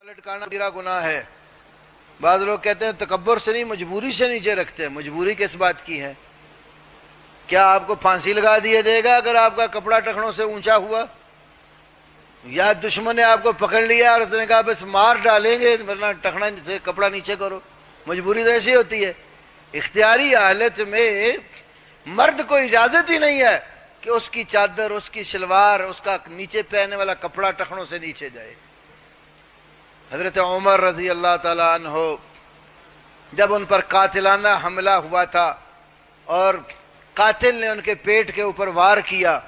لٹکانا گرا گناہ ہے. بعض لوگ کہتے ہیں تکبر سے نہیں مجبوری سے نیچے رکھتے ہیں. مجبوری کس بات کی ہے؟ کیا آپ کو پھانسی لگا دیے دے گا اگر آپ کا کپڑا ٹخنوں سے اونچا ہوا؟ یا دشمن نے آپ کو پکڑ لیا اور اس نے کہا بس مار ڈالیں گے ورنہ ٹخنا سے کپڑا نیچے کرو؟ مجبوری تو ایسی ہوتی ہے. اختیاری حالت میں مرد کو اجازت ہی نہیں ہے کہ اس کی چادر، اس کی شلوار، اس کا نیچے پہننے والا کپڑا ٹخنوں سے نیچے جائے. حضرت عمر رضی اللہ تعالی عنہ جب ان پر قاتلانہ حملہ ہوا تھا اور قاتل نے ان کے پیٹ کے اوپر وار کیا،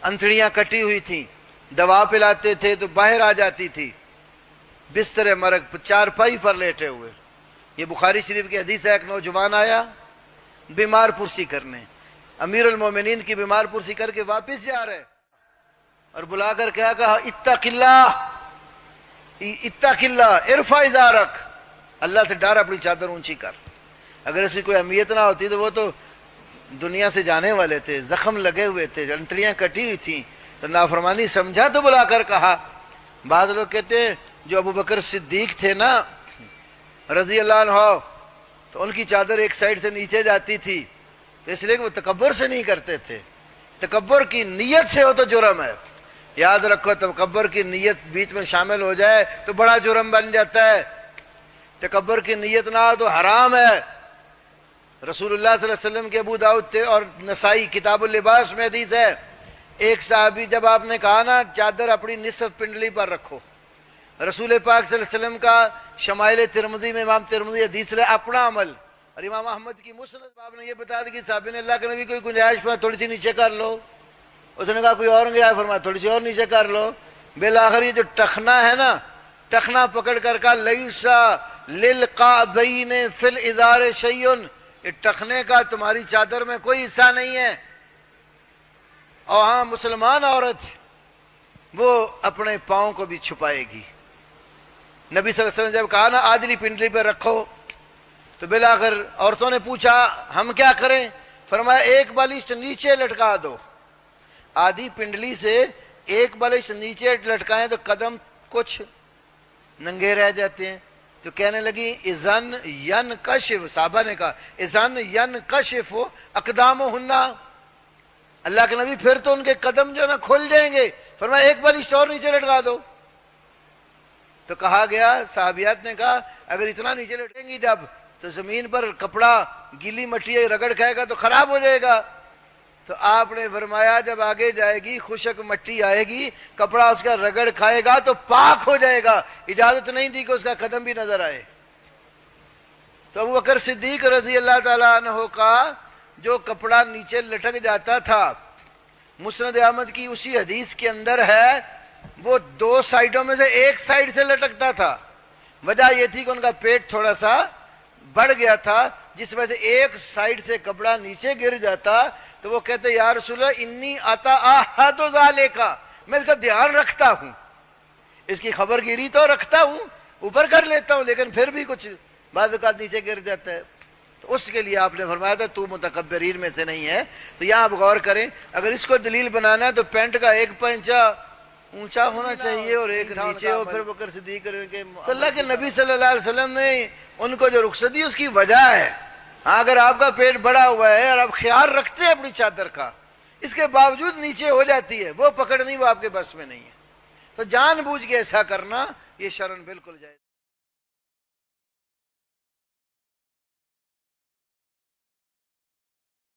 انتڑیاں کٹی ہوئی تھیں، دوا پلاتے تھے تو باہر آ جاتی تھی، بستر مرگ چارپائی پر لیٹے ہوئے. یہ بخاری شریف کی حدیث ہے. ایک نوجوان آیا بیمار پرسی کرنے، امیر المومنین کی بیمار پرسی کر کے واپس جا رہے اور بلا کر کیا کہا؟ اتق اللہ، اتق اللہ، ارفع ازارک، اللہ سے ڈر، اپنی چادر اونچی کر. اگر اس کی کوئی اہمیت نہ ہوتی تو وہ تو دنیا سے جانے والے تھے، زخم لگے ہوئے تھے، انتڑیاں کٹی ہوئی تھیں، تو نافرمانی سمجھا تو بلا کر کہا. بعض لوگ کہتے ہیں جو ابو بکر صدیق تھے نا رضی اللہ عنہ، تو ان کی چادر ایک سائڈ سے نیچے جاتی تھی تو اس لیے کہ وہ تکبر سے نہیں کرتے تھے. تکبر کی نیت سے ہو تو جرم ہے. یاد رکھو، تکبر کی نیت بیچ میں شامل ہو جائے تو بڑا جرم بن جاتا ہے. تکبر کی نیت نہ ہو تو حرام ہے. رسول اللہ صلی اللہ علیہ وسلم کے ابو داؤد اور نسائی کتاب اللباس میں حدیث ہے، ایک صحابی جب آپ نے کہا نا چادر اپنی نصف پنڈلی پر رکھو، رسول پاک صلی اللہ علیہ وسلم کا شمائل ترمذی میں امام ترمذی حدیث لے اپنا عمل، اور امام احمد کی مسند آپ نے یہ بتا دی کہ صحابی نے اللہ کے نبی کوئی گنجائش فرمایا تھوڑی سی نیچے کر لو. اس نے کہا کوئی اور گنجائش فرمایا تھوڑی سی اور نیچے کر لو. بالآخر یہ جو ٹخنا ہے نا، ٹخنا پکڑ کر کہا لیسا للقعبین فی الازار شیء، یہ ٹخنے کا تمہاری چادر میں کوئی حصہ نہیں ہے. اور ہاں مسلمان عورت وہ اپنے پاؤں کو بھی چھپائے گی. نبی صلی اللہ علیہ وسلم جب کہا نا آدھی پنڈلی پہ رکھو تو بالآخر عورتوں نے پوچھا ہم کیا کریں؟ فرمایا ایک بالش نیچے لٹکا دو. آدھی پنڈلی سے ایک بالش نیچے لٹکائیں تو قدم کچھ ننگے رہ جاتے ہیں. تو کہنے لگی اذن ینکشف، صحابہ نے کہا اذن ینکشف اقدامہن، اللہ کے نبی پھر تو ان کے قدم جو نا کھل جائیں گے. فرمایا ایک بالش اور نیچے لٹکا دو. تو کہا گیا، صحابیات نے کہا اگر اتنا نیچے لٹیں گی جب تو زمین پر کپڑا گیلی مٹی رگڑ کھائے گا تو خراب ہو جائے گا. تو آپ نے فرمایا جب آگے جائے گی خشک مٹی آئے گی، کپڑا اس کا رگڑ کھائے گا تو پاک ہو جائے گا. اجازت نہیں دی کہ اس کا قدم بھی نظر آئے. تو ابو بکر صدیق رضی اللہ تعالیٰ عنہ کا جو کپڑا نیچے لٹک جاتا تھا، مسند احمد کی اسی حدیث کے اندر ہے، وہ دو سائیڈوں میں سے ایک سائیڈ سے لٹکتا تھا. وجہ یہ تھی کہ ان کا پیٹ تھوڑا سا بڑھ گیا تھا، جس وجہ سے ایک سائیڈ سے کپڑا نیچے گر جاتا. تو وہ کہتے یا رسول اللہ انی آتا احد ذالک، میں اس کا دھیان رکھتا ہوں، اس کی خبر گیری تو رکھتا ہوں، اوپر کر لیتا ہوں، لیکن پھر بھی کچھ بعض اوقات نیچے گر جاتا ہے. تو اس کے لیے آپ نے فرمایا تھا تو متکبرین میں سے نہیں ہے. تو یہاں آپ غور کریں، اگر اس کو دلیل بنانا ہے تو پینٹ کا ایک پنچا اونچا ہونا چاہیے اور ایک نیچے ہو. پھر بکر صدیق کے تو اللہ کے نبی صلی اللہ علیہ وسلم نے ان کو جو رخصت دی اس کی وجہ ہے. ہاں اگر آپ کا پیٹ بڑا ہوا ہے اور آپ خیال رکھتے ہیں اپنی چادر کا، اس کے باوجود نیچے ہو جاتی ہے، وہ پکڑنی وہ آپ کے بس میں نہیں ہے. تو جان بوجھ کے ایسا کرنا یہ شرعاً بالکل جائز.